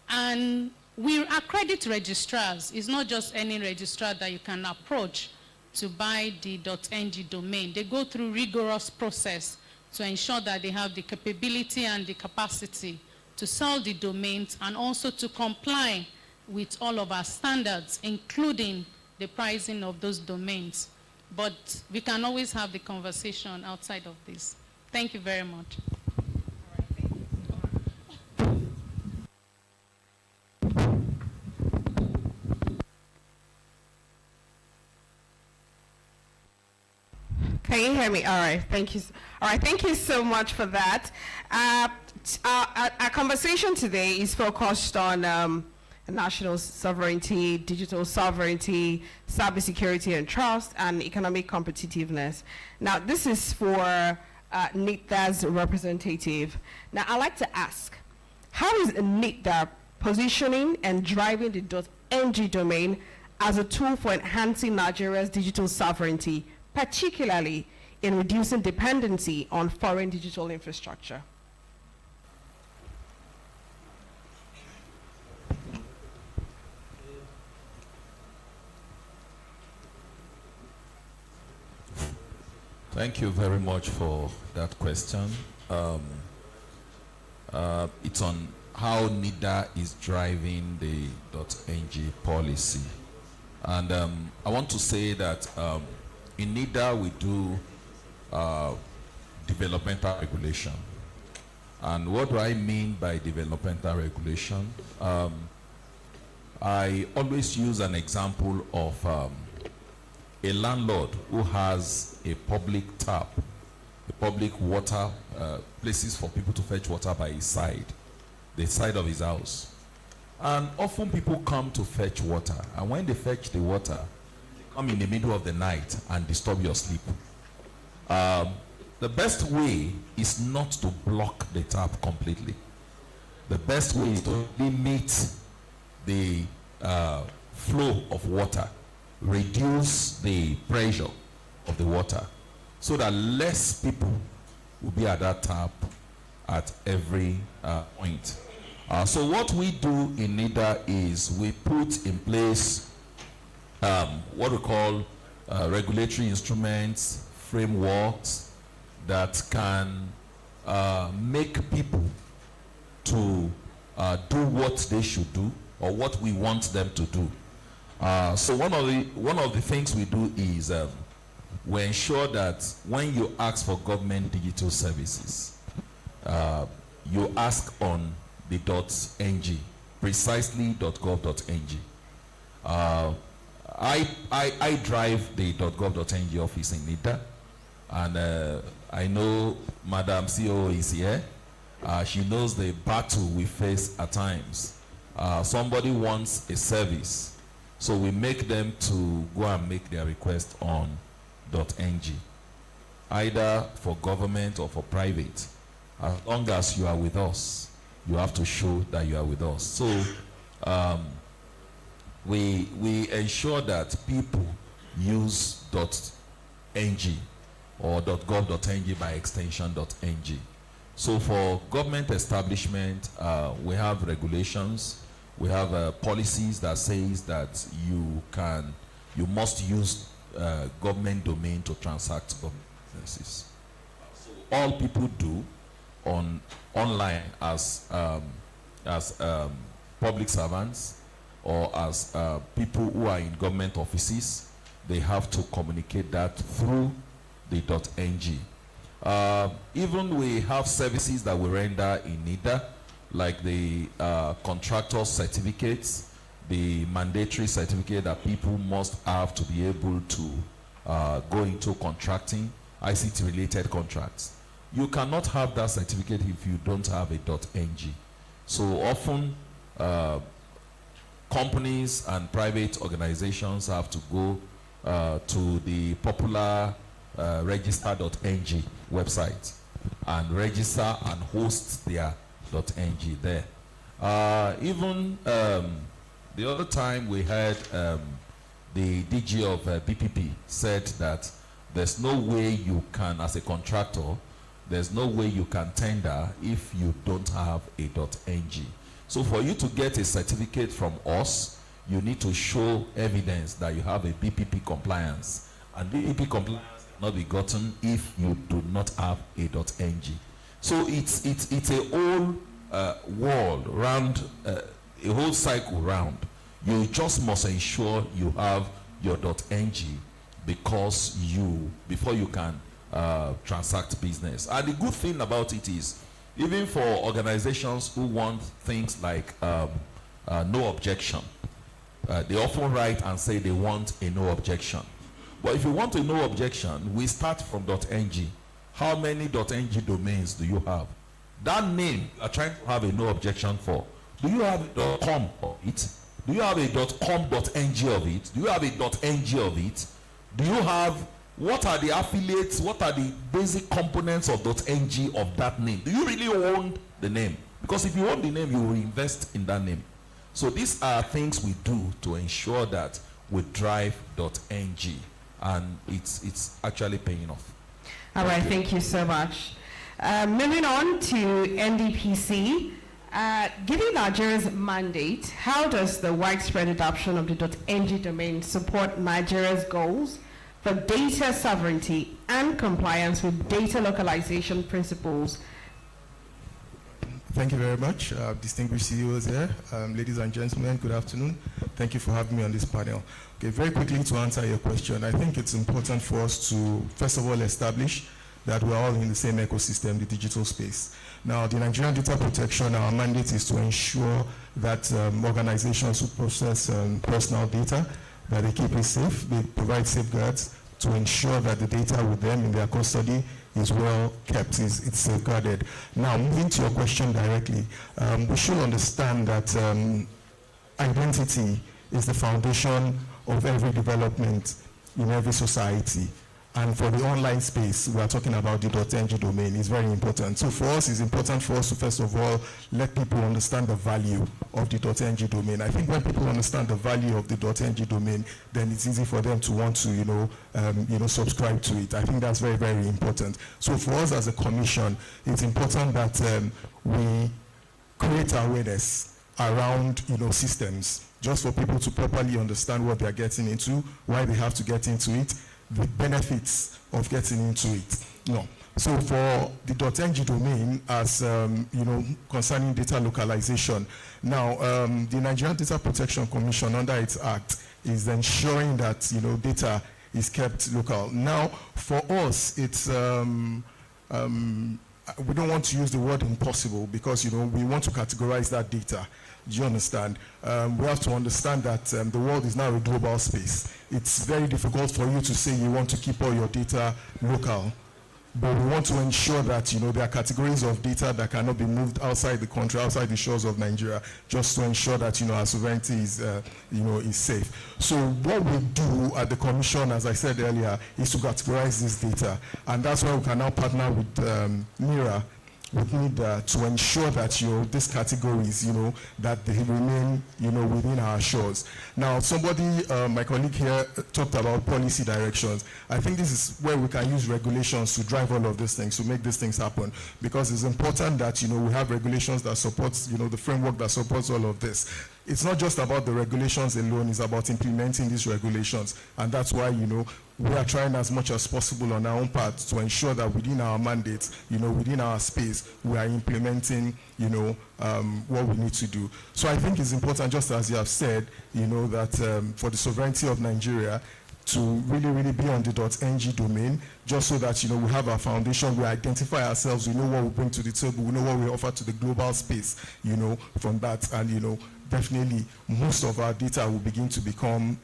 Speaker 7: And we accredit registrars. It's not just any registrar that you can approach to buy the .ng domain. They go through rigorous process to ensure that they have the capability and the capacity to sell the domains and also to comply with all of our standards, including the pricing of those domains. But we can always have the conversation outside of this. Thank you very much.
Speaker 5: Can you hear me? All right, thank you. All right, thank you so much for that. Our conversation today is focused on national sovereignty, digital sovereignty, cybersecurity and trust, and economic competitiveness. Now, this is for NITDA's representative. Now, I'd like to ask, how is NITDA positioning and driving the .ng domain as a tool for enhancing Nigeria's digital sovereignty, particularly in reducing dependency on foreign digital infrastructure?
Speaker 8: Thank you very much for that question. It's on how NIDA is driving the .ng policy. And I want to say that in NIDA we do developmental regulation. And what do I mean by developmental regulation? I always use an example of a landlord who has a public tap, a public water, places for people to fetch water by his side, the side of his house. And often people come to fetch water, and when they fetch the water, they come in the middle of the night and disturb your sleep. The best way is not to block the tap completely. The best way is to limit the flow of water, reduce the pressure of the water, so that less people will be at that tap at every point. So what we do in NIDA is we put in place what we call regulatory instruments, frameworks that can make people to do what they should do or what we want them to do. So one of the things we do is we ensure that when you ask for government digital services, you ask on the .ng, precisely .gov.ng. I drive the .gov.ng office in NIDA, and I know Madam CEO is here. She knows the battle we face at times. Somebody wants a service, so we make them to go and make their request on .ng, either for government or for private. As long as you are with us, you have to show that you are with us. So we ensure that people use .ng or .gov.ng by extension .ng. So for government establishment, we have regulations, we have policies that says that you must use government domain to transact government businesses. So all people do online as public servants or as people who are in government offices, they have to communicate that through the .ng. Even we have services that we render in NIDA, like the contractor certificates, the mandatory certificate that people must have to be able to go into contracting, ICT-related contracts. You cannot have that certificate if you don't have a .ng. So often, companies and private organizations have to go to the popular register.ng website, and register and host their .ng there. Even the other time we had the DG of BPP said that there's no way you can, as a contractor, there's no way you can tender if you don't have a .ng. So for you to get a certificate from us, you need to show evidence that you have a BPP compliance. And BPP compliance cannot be gotten if you do not have a .ng. So it's a whole world round, a whole cycle round. You just must ensure you have your .ng because before you can transact business. And the good thing about it is, even for organizations who want things like no objection, they often write and say they want a no objection. But if you want a no objection, we start from .ng. How many .ng domains do you have? That name you are trying to have a no objection for, do you have a .com of it? Do you have a .com.ng of it? Do you have a .ng of it? Do you have, what are the affiliates, what are the basic components of .ng of that name? Do you really own the name? Because if you own the name, you will invest in that name. So these are things we do to ensure that we drive .ng, and it's actually paying off.
Speaker 5: All right, thank you so much. Moving on to NDPC. Given Nigeria's mandate, how does the widespread adoption of the .ng domain support Nigeria's goals for data sovereignty and compliance with data localization principles?
Speaker 9: Thank you very much, distinguished CEOs here. Ladies and gentlemen, good afternoon. Thank you for having me on this panel. Okay, very quickly to answer your question, I think it's important for us to, first of all, establish that we're all in the same ecosystem, the digital space. Now, the Nigerian Data Protection, our mandate is to ensure that organizations who process personal data, that they keep it safe, they provide safeguards to ensure that the data with them in their custody is well kept, it's safeguarded. Now, moving to your question directly, we should understand that identity is the foundation of every development in every society. And for the online space, we are talking about the .ng domain. It's very important. So for us, it's important for us to, first of all, let people understand the value of the .ng domain. I think when people understand the value of the .ng domain, then it's easy for them to want to, subscribe to it. I think that's very, very important. So for us as a commission, it's important that we create awareness around, systems, just for people to properly understand what they're getting into, why they have to get into it, the benefits of getting into it. No. So for the .ng domain, as concerning data localization, now the Nigerian Data Protection Commission under its act is ensuring that data is kept local. Now, for us, it's we don't want to use the word impossible because we want to categorize that data. Do you understand? We have to understand that the world is now a global space. It's very difficult for you to say you want to keep all your data local, but we want to ensure that there are categories of data that cannot be moved outside the country, outside the shores of Nigeria, just to ensure that our sovereignty is is safe. So what we do at the Commission, as I said earlier, is to categorize this data, and that's why we can now partner with NIRA. We need to ensure that these categories, that they remain, within our shores. Now, somebody, my colleague here, talked about policy directions. I think this is where we can use regulations to drive all of these things, to make these things happen, because it's important that we have regulations that support, the framework that supports all of this. It's not just about the regulations alone; it's about implementing these regulations, and that's why we are trying as much as possible on our own part to ensure that within our mandates, within our space, we are implementing, what we need to do. So I think it's important, just as you have said, that for the sovereignty of Nigeria to really, really be on the .ng domain, just so that, we have our foundation, we identify ourselves, we know what we bring to the table, we know what we offer to the global space, from that, and, definitely most of our data will begin to become,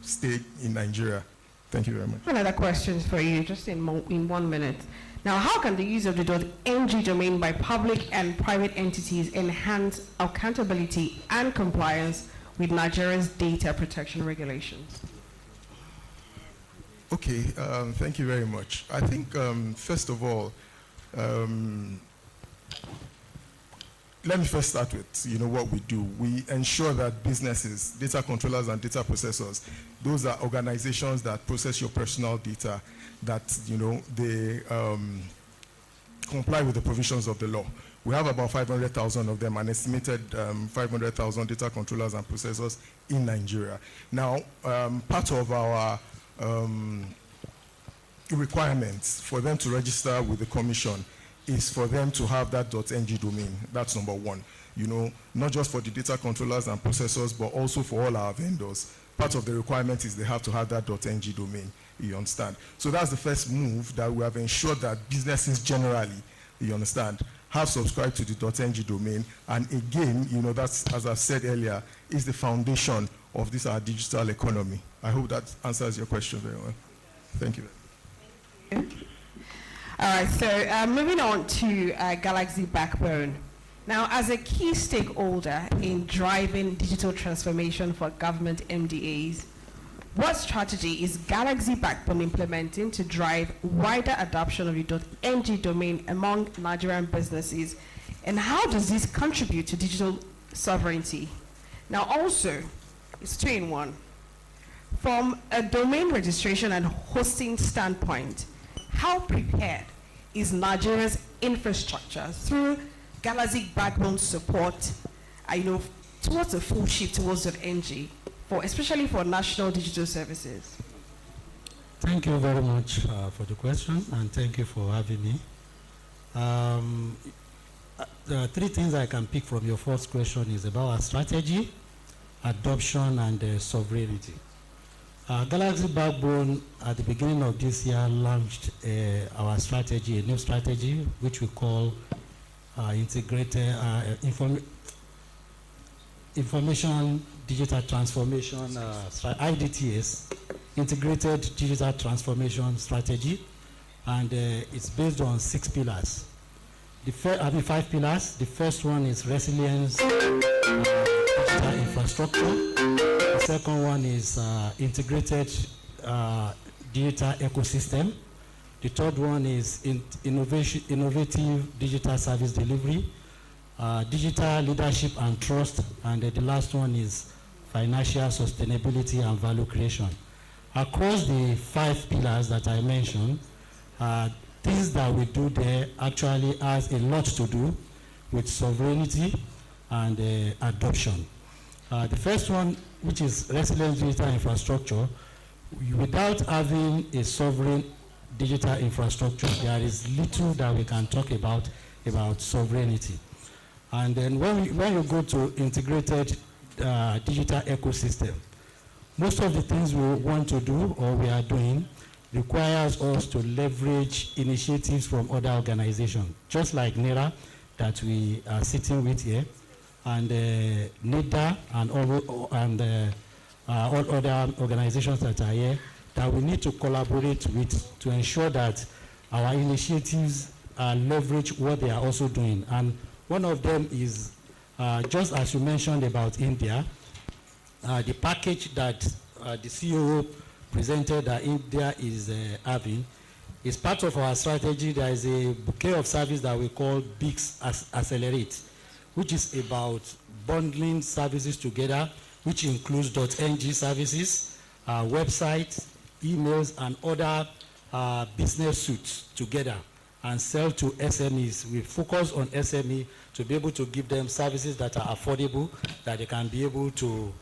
Speaker 9: stay in Nigeria. Thank you very much.
Speaker 5: Another question for you, just in 1 minute. Now, how can the use of the .ng domain by public and private entities enhance accountability and compliance with Nigeria's data protection regulations?
Speaker 9: Okay, thank you very much. I think, first of all, Let me first start with, what we do. We ensure that businesses, data controllers and data processors, those are organizations that process your personal data, that, they comply with the provisions of the law. We have about 500,000 of them, an estimated 500,000 data controllers and processors in Nigeria. Now, part of our requirements for them to register with the Commission is for them to have that .ng domain. That's number one. Not just for the data controllers and processors, but also for all our vendors. Part of the requirement is they have to have that .ng domain. You understand? So that's the first move, that we have ensured that businesses generally, you understand, have subscribed to the .ng domain. And again, that's, as I've said earlier, is the foundation of this, our digital economy. I hope that answers your question very well. Thank you.
Speaker 5: Thank you. All right, so moving on to Galaxy Backbone. Now, as a key stakeholder in driving digital transformation for government MDAs, what strategy is Galaxy Backbone implementing to drive wider adoption of the .ng domain among Nigerian businesses, and how does this contribute to digital sovereignty? Now, also, it's 2-in-1. From a domain registration and hosting standpoint, how prepared is Nigeria's infrastructure through Galaxy Backbone support, towards a full shift towards .ng, especially for national digital services?
Speaker 10: Thank you very much for the question, and thank you for having me. There are three things I can pick from your first question is about our strategy, adoption, and sovereignty. Galaxy Backbone, at the beginning of this year, launched our strategy, a new strategy, which we call Integrated Information Digital Transformation, IDTS, Integrated Digital Transformation Strategy, and it's based on 6 pillars. 5 pillars. The first one is resilience, digital infrastructure. The second one is integrated digital ecosystem. The third one is innovative digital service delivery, digital leadership and trust, and the last one is financial sustainability and value creation. Across the 5 pillars that I mentioned, things that we do there actually has a lot to do with sovereignty and adoption. The first one, which is resilient digital infrastructure, without having a sovereign digital infrastructure, there is little that we can talk about sovereignty. And then when you go to integrated digital ecosystem, most of the things we want to do or we are doing requires us to leverage initiatives from other organizations, just like NERA that we are sitting with here, and NIDA and all other organizations that are here, that we need to collaborate with to ensure that our initiatives leverage what they are also doing. And one of them is, just as you mentioned about India, the package that the CEO presented that India is having is part of our strategy. There is a bouquet of service that we call BICS Accelerate, which is about bundling services together, which includes .ng services, websites, emails, and other business suites together, and sell to SMEs. We focus on SME to be able to give them services that are affordable, that they can be able to